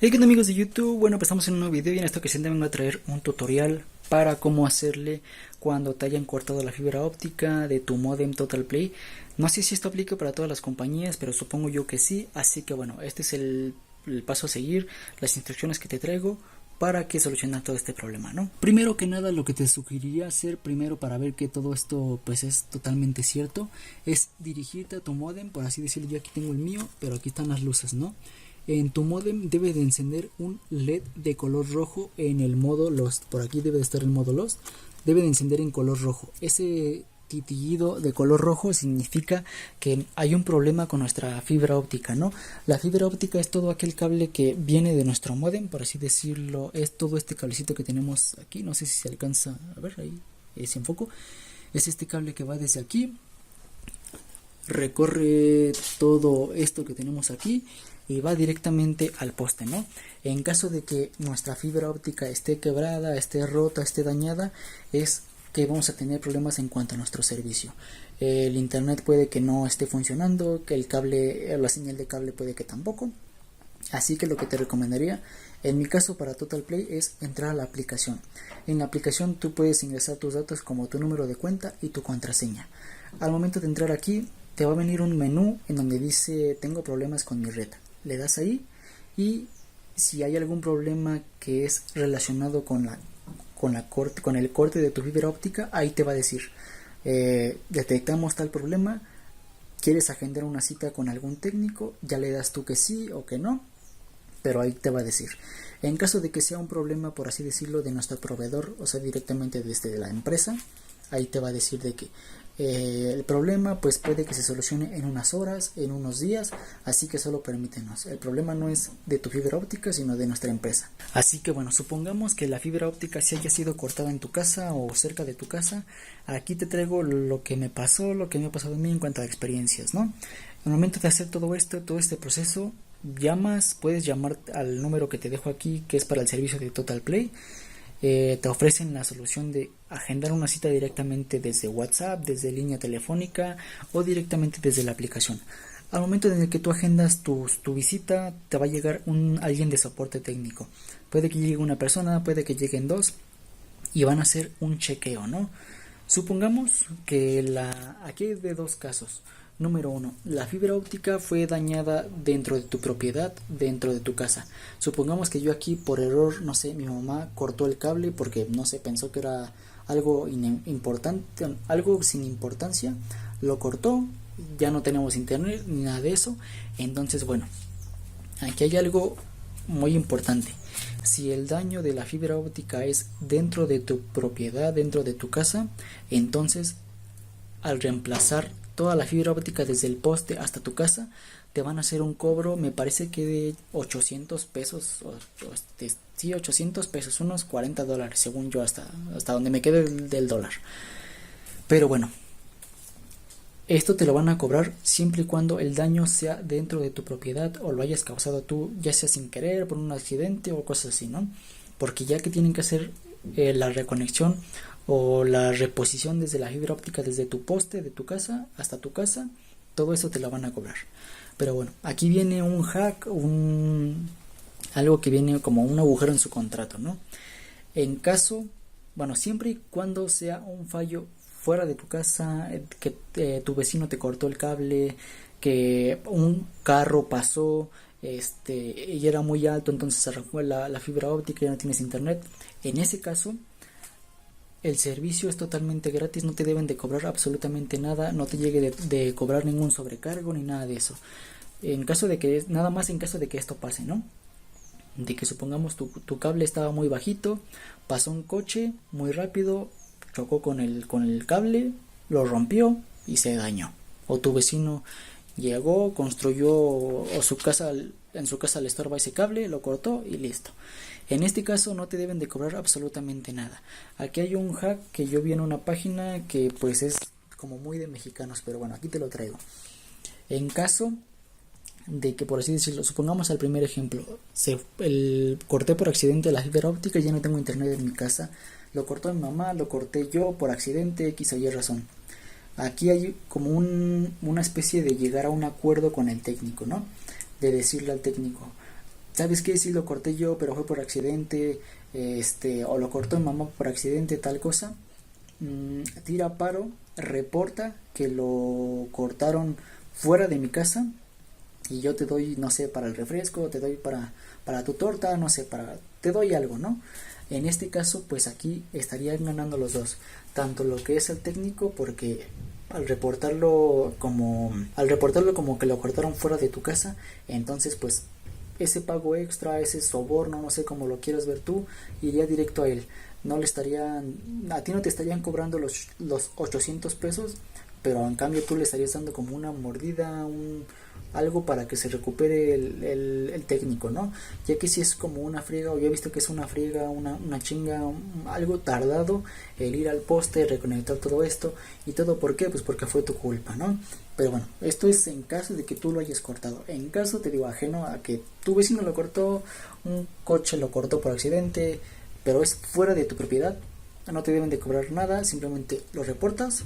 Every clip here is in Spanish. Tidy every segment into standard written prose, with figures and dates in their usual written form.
Hey, ¿qué onda, amigos de YouTube? Bueno, pues estamos en un nuevo video y en esta ocasión te vengo a traer un tutorial para cómo hacerle cuando te hayan cortado la fibra óptica de tu modem Total Play. No sé si esto aplica para todas las compañías, pero supongo yo que sí, así que bueno, este es el paso a seguir, las instrucciones que te traigo para que soluciones todo este problema, ¿no? Primero que nada, lo que te sugeriría hacer primero para ver que todo esto pues es totalmente cierto, es dirigirte a tu modem, por así decirlo. Yo aquí tengo el mío, pero aquí están las luces, ¿no? En tu modem debe de encender un LED de color rojo en el modo Lost. Por aquí debe de estar el modo Lost. Debe de encender en color rojo. Ese titillido de color rojo significa que hay un problema con nuestra fibra óptica, ¿no? La fibra óptica es todo aquel cable que viene de nuestro modem, por así decirlo. Es todo este cablecito que tenemos aquí. No sé si se alcanza a ver ahí, ese enfoco. Es este cable que va desde aquí, recorre todo esto que tenemos aquí y va directamente al poste, ¿no? En caso de que nuestra fibra óptica esté quebrada, esté rota, esté dañada, es que vamos a tener problemas en cuanto a nuestro servicio. El internet puede que no esté funcionando, que el cable, la señal de cable puede que tampoco. Así que lo que te recomendaría, en mi caso para Total Play, es entrar a la aplicación. En la aplicación tú puedes ingresar tus datos como tu número de cuenta y tu contraseña. Al momento de entrar aquí, te va a venir un menú en donde dice tengo problemas con mi red. Le das ahí y si hay algún problema que es relacionado con el corte de tu fibra óptica, ahí te va a decir detectamos tal problema, quieres agendar una cita con algún técnico, ya le das tú que sí o que no, pero ahí te va a decir. En caso de que sea un problema, por así decirlo, de nuestro proveedor, o sea, directamente desde la empresa, ahí te va a decir de que el problema pues puede que se solucione en unas horas, en unos días, así que solo permítenos. El problema no es de tu fibra óptica, sino de nuestra empresa. Así que bueno, supongamos que la fibra óptica se haya sido cortada en tu casa o cerca de tu casa. Aquí te traigo lo que me pasó, lo que me ha pasado a mí en cuanto a experiencias, ¿no? Al momento de hacer todo esto, todo este proceso, puedes llamar al número que te dejo aquí, que es para el servicio de Total Play. Te ofrecen la solución de agendar una cita directamente desde WhatsApp, desde línea telefónica o directamente desde la aplicación. Al momento en el que tú agendas tu visita, te va a llegar alguien de soporte técnico. Puede que llegue una persona, puede que lleguen dos y van a hacer un chequeo, ¿no? Supongamos que aquí hay de dos casos. Número uno, la fibra óptica fue dañada dentro de tu propiedad, dentro de tu casa. Supongamos que yo aquí por error, no sé, mi mamá cortó el cable porque, no sé, pensó que era algo importante, algo sin importancia, lo cortó, ya no tenemos internet ni nada de eso. Entonces, bueno, aquí hay algo muy importante. Si el daño de la fibra óptica es dentro de tu propiedad, dentro de tu casa, entonces al reemplazar toda la fibra óptica desde el poste hasta tu casa, te van a hacer un cobro, me parece que de 800 pesos, sí, 800 pesos, unos $40, según yo, hasta donde me quede del dólar. Pero bueno, esto te lo van a cobrar siempre y cuando el daño sea dentro de tu propiedad o lo hayas causado tú, ya sea sin querer, por un accidente o cosas así, ¿no? Porque ya que tienen que hacer la reconexión o la reposición desde la fibra óptica, desde tu poste de tu casa hasta tu casa, todo eso te lo van a cobrar. Pero bueno, aquí viene un hack, algo que viene como un agujero en su contrato, ¿no? En caso, bueno, siempre y cuando sea un fallo fuera de tu casa, que tu vecino te cortó el cable, que un carro pasó, y era muy alto, entonces se arrancó la fibra óptica y ya no tienes internet. En ese caso, el servicio es totalmente gratis, no te deben de cobrar absolutamente nada, no te llegue de cobrar ningún sobrecargo ni nada de eso. Nada más en caso de que esto pase, ¿no? De que supongamos tu cable estaba muy bajito, pasó un coche muy rápido, chocó con el cable, lo rompió y se dañó. O tu vecino llegó, construyó, o en su casa le estorba ese cable, lo cortó y listo. En este caso no te deben de cobrar absolutamente nada. Aquí hay un hack que yo vi en una página que pues es como muy de mexicanos, pero bueno, aquí te lo traigo. En caso de que, por así decirlo, supongamos al primer ejemplo, corté por accidente la fibra óptica y ya no tengo internet en mi casa, lo cortó mi mamá, lo corté yo por accidente, X o Y razón. Aquí hay como una especie de llegar a un acuerdo con el técnico, ¿no? De decirle al técnico, ¿sabes qué? Si lo corté yo, pero fue por accidente, o lo cortó mi mamá por accidente, tal cosa. Tira paro, reporta que lo cortaron fuera de mi casa y yo te doy, no sé, para el refresco, te doy para tu torta, no sé, te doy algo, ¿no? En este caso, pues aquí estarían ganando los dos, tanto lo que es el técnico, porque al reportarlo como que lo cortaron fuera de tu casa, entonces pues ese pago extra, ese soborno, no sé cómo lo quieras ver tú, iría directo a él. No le estarían, a ti no te estarían cobrando los 800 pesos, pero en cambio tú le estarías dando como una mordida, algo para que se recupere el técnico, ¿no? Ya que si es como una friega, o yo he visto que es una friega, una chinga, algo tardado el ir al poste, reconectar todo esto y todo. ¿Por qué? Pues porque fue tu culpa, ¿no? Pero bueno, esto es en caso de que tú lo hayas cortado. En caso, te digo, ajeno a que tu vecino lo cortó, un coche lo cortó por accidente, pero es fuera de tu propiedad, no te deben de cobrar nada, simplemente lo reportas,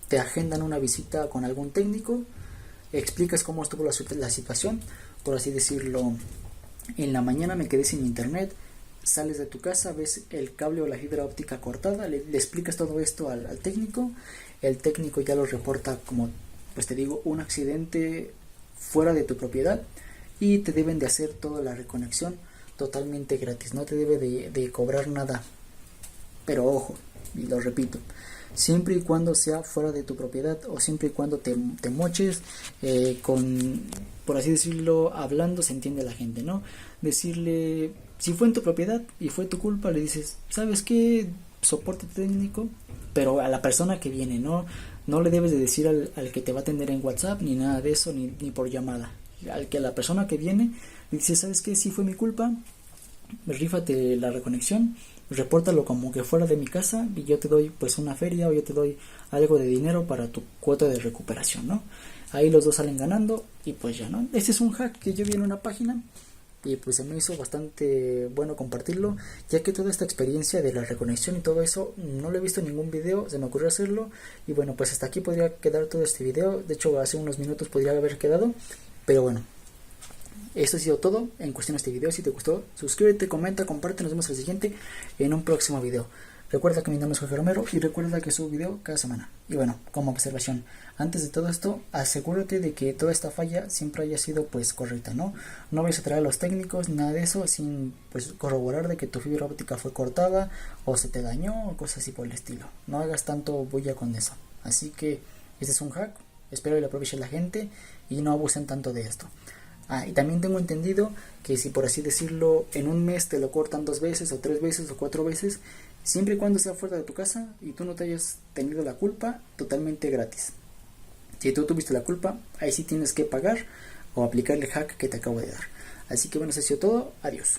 te agendan una visita con algún técnico, explicas cómo estuvo la situación, por así decirlo. En la mañana me quedé sin internet, sales de tu casa, ves el cable o la fibra óptica cortada, le explicas todo esto al técnico, el técnico ya lo reporta como, pues te digo, un accidente fuera de tu propiedad y te deben de hacer toda la reconexión totalmente gratis, no te debe de cobrar nada. Pero ojo, y lo repito, siempre y cuando sea fuera de tu propiedad, o siempre y cuando te moches, por así decirlo, hablando se entiende la gente, ¿no? Decirle, si fue en tu propiedad y fue tu culpa, le dices, ¿sabes qué? Soporte técnico, pero a la persona que viene, no le debes de decir al que te va a atender en WhatsApp, ni nada de eso, ni por llamada. A la persona que viene, le dices, ¿sabes qué? Si fue mi culpa, rífate la reconexión, repórtalo como que fuera de mi casa y yo te doy pues una feria, o yo te doy algo de dinero para tu cuota de recuperación, ¿no? Ahí los dos salen ganando y pues ya, ¿no? Este es un hack que yo vi en una página y pues se me hizo bastante bueno compartirlo, ya que toda esta experiencia de la reconexión y todo eso no lo he visto en ningún video, se me ocurrió hacerlo y bueno, pues hasta aquí podría quedar todo este video. De hecho hace unos minutos podría haber quedado, pero bueno, esto ha sido todo en cuestión de este video. Si te gustó, suscríbete, comenta, comparte. Nos vemos al siguiente en un próximo video. Recuerda que mi nombre es Jorge Romero y recuerda que subo video cada semana. Y bueno, como observación, antes de todo esto, asegúrate de que toda esta falla siempre haya sido pues correcta, ¿no? No vayas a traer a los técnicos, nada de eso, sin pues corroborar de que tu fibra óptica fue cortada o se te dañó o cosas así por el estilo. No hagas tanto bulla con eso. Así que este es un hack, espero que lo aproveche la gente y no abusen tanto de esto. Y también tengo entendido que si por así decirlo en un mes te lo cortan 2 veces o 3 veces o 4 veces, siempre y cuando sea fuera de tu casa y tú no te hayas tenido la culpa, totalmente gratis. Si tú tuviste la culpa, ahí sí tienes que pagar o aplicar el hack que te acabo de dar. Así que bueno, eso ha sido todo. Adiós.